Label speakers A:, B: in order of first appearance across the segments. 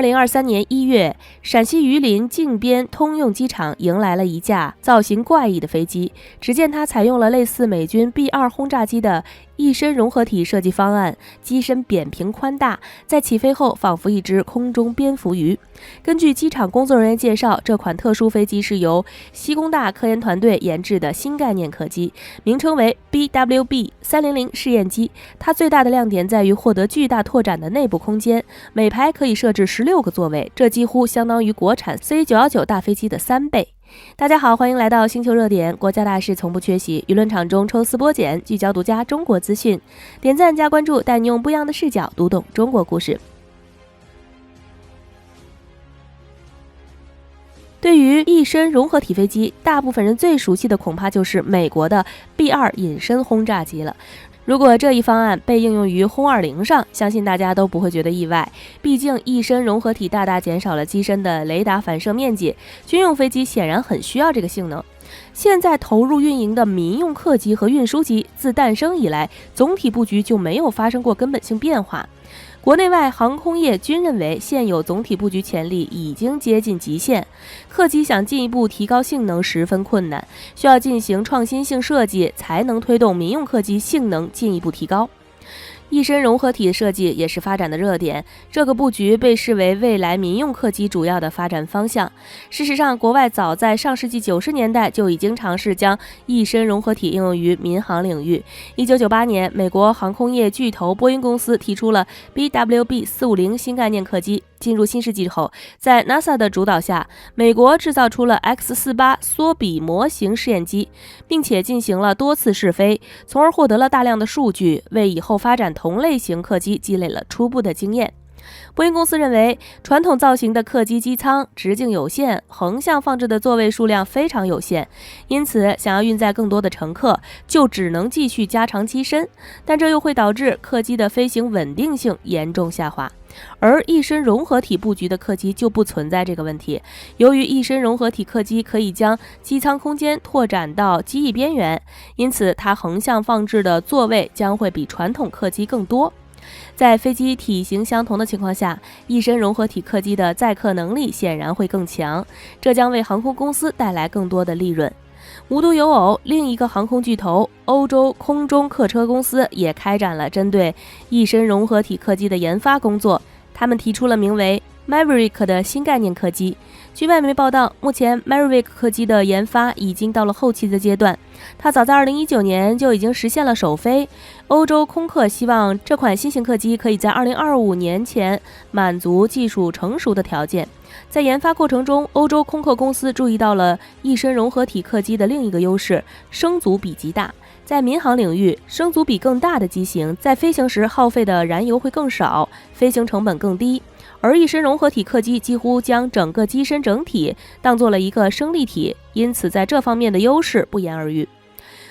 A: 2023年1月，陕西榆林靖边通用机场迎来了一架造型怪异的飞机。只见它采用了类似美军 B-2 轰炸机的一身融合体设计方案，机身扁平宽大，在起飞后仿佛一只空中蝙蝠鱼。根据机场工作人员介绍，这款特殊飞机是由西工大科研团队研制的新概念客机，名称为 BWB-300试验机。它最大的亮点在于获得巨大拓展的内部空间，每排可以设置16个座位，这几乎相当于国产 C919 大飞机的3倍。大家好，欢迎来到星球热点，国家大事从不缺席，舆论场中抽丝剥茧，聚焦独家中国资讯。点赞加关注，带你用不一样的视角读懂中国故事。对于一身融合体飞机，大部分人最熟悉的恐怕就是美国的 B-2 隐身轰炸机了。如果这一方案被应用于轰20上，相信大家都不会觉得意外。毕竟一身融合体大大减少了机身的雷达反射面积，军用飞机显然很需要这个性能。现在投入运营的民用客机和运输机，自诞生以来，总体布局就没有发生过根本性变化。国内外航空业均认为，现有总体布局潜力已经接近极限，客机想进一步提高性能十分困难，需要进行创新性设计，才能推动民用客机性能进一步提高。一身融合体的设计也是发展的热点，这个布局被视为未来民用客机主要的发展方向。事实上，国外早在上世纪90年代就已经尝试将一身融合体应用于民航领域。1998年，美国航空业巨头波音公司提出了 BWB-450 新概念客机。进入新世纪后，在 NASA 的主导下，美国制造出了 X-48 缩比模型试验机，并且进行了多次试飞，从而获得了大量的数据，为以后发展同类型客机积累了初步的经验。波音公司认为，传统造型的客机机舱直径有限，横向放置的座位数量非常有限，因此想要运载更多的乘客，就只能继续加长机身，但这又会导致客机的飞行稳定性严重下滑。而一身融合体布局的客机就不存在这个问题，由于一身融合体客机可以将机舱空间拓展到机翼边缘，因此它横向放置的座位将会比传统客机更多。在飞机体型相同的情况下，一身融合体客机的载客能力显然会更强，这将为航空公司带来更多的利润。无独有偶，另一个航空巨头欧洲空中客车公司也开展了针对一身融合体客机的研发工作，他们提出了名为 Maverick 的新概念客机。据外媒报道，目前 Maverick 客机的研发已经到了后期的阶段，它早在2019年就已经实现了首飞。欧洲空客希望这款新型客机可以在2025年前满足技术成熟的条件。在研发过程中，欧洲空客公司注意到了一身融合体客机的另一个优势，升阻比极大。在民航领域，升阻比更大的机型在飞行时耗费的燃油会更少，飞行成本更低。而一身融合体客机几乎将整个机身整体当做了一个升力体，因此在这方面的优势不言而喻。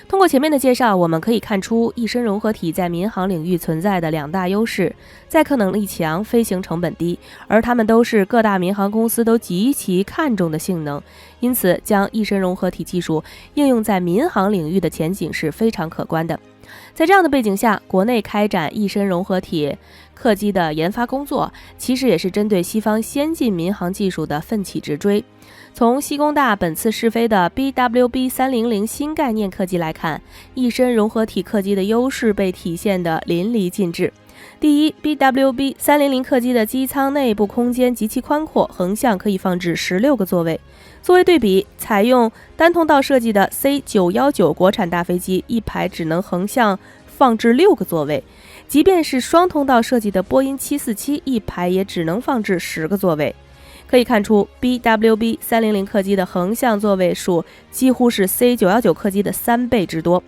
A: 通过前面的介绍，我们可以看出一身融合体在民航领域存在的两大优势：载客能力强，飞行成本低，而它们都是各大民航公司都极其看重的性能。因此，将一身融合体技术应用在民航领域的前景是非常可观的。在这样的背景下，国内开展一身融合体客机的研发工作，其实也是针对西方先进民航技术的奋起直追。从西工大本次试飞的 BWB-300 新概念客机来看，一身融合体客机的优势被体现得淋漓尽致。第一， BWB-300 客机的机舱内部空间极其宽阔，横向可以放置16个座位。作为对比，采用单通道设计的 C919 国产大飞机，一排只能横向放置6个座位，即便是双通道设计的波音747，一排也只能放置10个座位。可以看出 BWB-300 客机的横向座位数几乎是 C919 客机的3倍之多。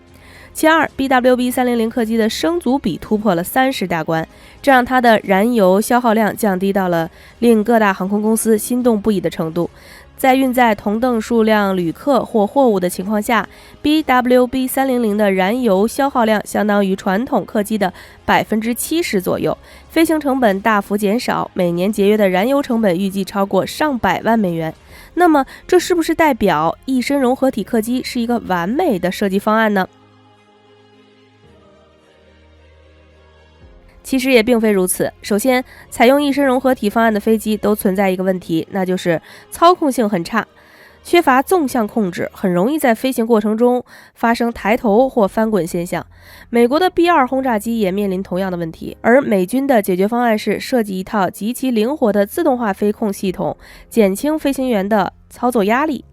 A: 其二， BWB-300 客机的升阻比突破了30大关，这让它的燃油消耗量降低到了令各大航空公司心动不已的程度。在运载同等数量旅客或货物的情况下， BWB-300 的燃油消耗量相当于传统客机的70%左右，飞行成本大幅减少，每年节约的燃油成本预计超过上百万美元。那么，这是不是代表一身融合体客机是一个完美的设计方案呢？其实也并非如此。首先，采用一身融合体方案的飞机都存在一个问题，那就是操控性很差，缺乏纵向控制，很容易在飞行过程中发生抬头或翻滚现象。美国的 B-2 轰炸机也面临同样的问题，而美军的解决方案是设计一套极其灵活的自动化飞控系统，减轻飞行员的操作压力。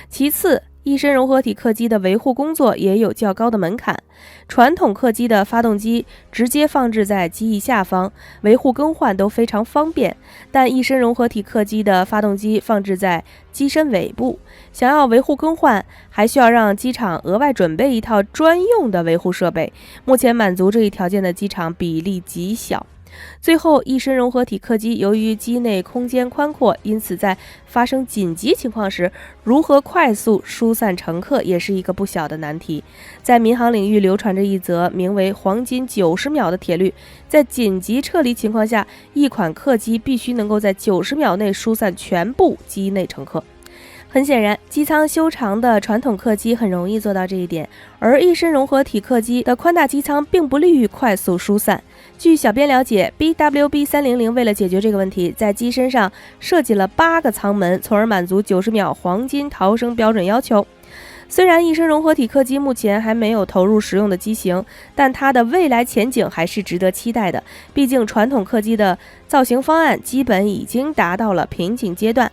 A: 其次，一身融合体客机的维护工作也有较高的门槛。传统客机的发动机直接放置在机翼下方，维护更换都非常方便，但一身融合体客机的发动机放置在机身尾部，想要维护更换，还需要让机场额外准备一套专用的维护设备。目前满足这一条件的机场比例极小。最后，一身融合体客机由于机内空间宽阔，因此在发生紧急情况时，如何快速疏散乘客也是一个不小的难题。在民航领域流传着一则名为黄金90秒的铁律，在紧急撤离情况下，一款客机必须能够在90秒内疏散全部机内乘客。很显然，机舱修长的传统客机很容易做到这一点，而一身融合体客机的宽大机舱并不利于快速疏散。据小编了解， BWB300 为了解决这个问题，在机身上设计了8个舱门，从而满足90秒黄金逃生标准要求。虽然一身融合体客机目前还没有投入实用的机型，但它的未来前景还是值得期待的。毕竟传统客机的造型方案基本已经达到了瓶颈阶段，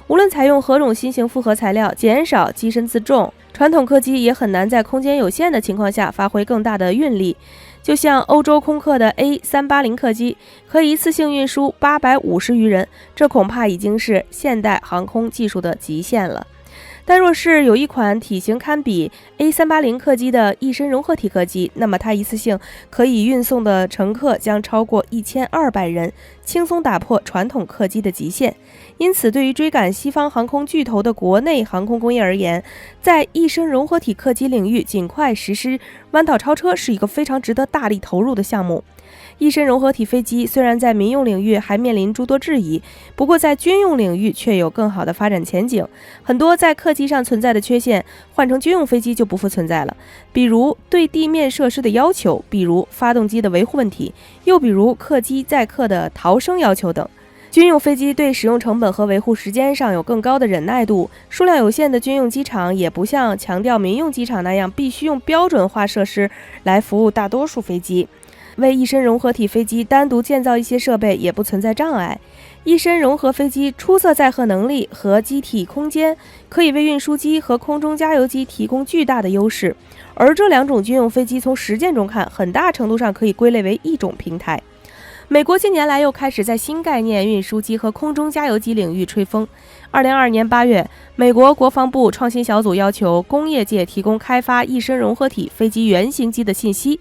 A: 无论采用何种新型复合材料，减少机身自重，传统客机也很难在空间有限的情况下发挥更大的运力。就像欧洲空客的 A380 客机，可以一次性运输850余人，这恐怕已经是现代航空技术的极限了。但若是有一款体型堪比 A380 客机的一身融合体客机，那么它一次性可以运送的乘客将超过1200人，轻松打破传统客机的极限。因此，对于追赶西方航空巨头的国内航空工业而言，在一身融合体客机领域尽快实施弯道超车是一个非常值得大力投入的项目。一身融合体飞机虽然在民用领域还面临诸多质疑，不过在军用领域却有更好的发展前景。很多在客机上存在的缺陷，换成军用飞机就不复存在了，比如对地面设施的要求，比如发动机的维护问题，又比如客机载客的逃生要求等。军用飞机对使用成本和维护时间上有更高的忍耐度，数量有限的军用机场也不像强调民用机场那样必须用标准化设施来服务大多数飞机。为一身融合体飞机单独建造一些设备也不存在障碍。一身融合飞机出色载荷能力和机体空间可以为运输机和空中加油机提供巨大的优势，而这两种军用飞机从实践中看，很大程度上可以归类为一种平台。美国近年来又开始在新概念运输机和空中加油机领域吹风。2022年8月，美国国防部创新小组要求工业界提供开发一身融合体飞机原型机的信息，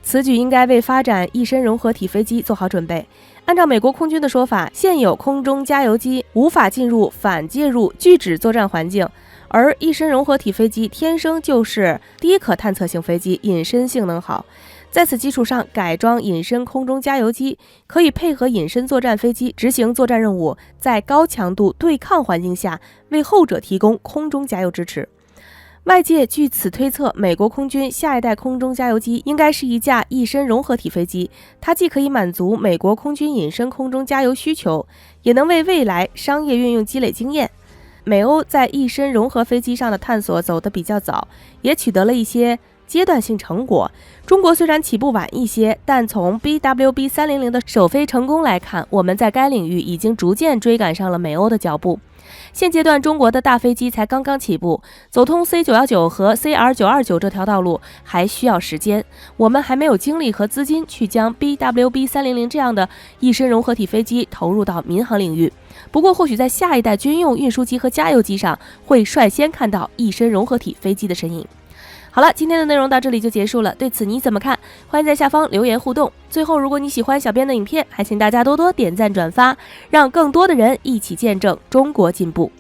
A: 此举应该为发展一身融合体飞机做好准备。按照美国空军的说法，现有空中加油机无法进入反介入拒止作战环境，而一身融合体飞机天生就是低可探测性飞机，隐身性能好。在此基础上改装隐身空中加油机，可以配合隐身作战飞机执行作战任务，在高强度对抗环境下为后者提供空中加油支持。外界据此推测，美国空军下一代空中加油机应该是一架一身融合体飞机，它既可以满足美国空军隐身空中加油需求，也能为未来商业运用积累经验。美欧在一身融合飞机上的探索走得比较早，也取得了一些阶段性成果。中国虽然起步晚一些，但从 BWB300 的首飞成功来看，我们在该领域已经逐渐追赶上了美欧的脚步。现阶段中国的大飞机才刚刚起步，走通 C919 和 CR929 这条道路还需要时间，我们还没有精力和资金去将 BWB300 这样的一身融合体飞机投入到民航领域。不过或许在下一代军用运输机和加油机上会率先看到一身融合体飞机的身影。好了，今天的内容到这里就结束了，对此你怎么看？欢迎在下方留言互动。最后，如果你喜欢小编的影片，还请大家多多点赞转发，让更多的人一起见证中国进步。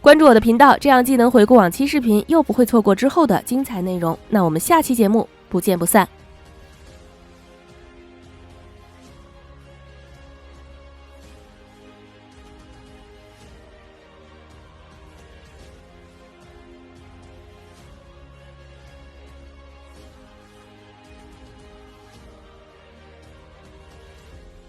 A: 关注我的频道，这样既能回顾往期视频，又不会错过之后的精彩内容。那我们下期节目不见不散。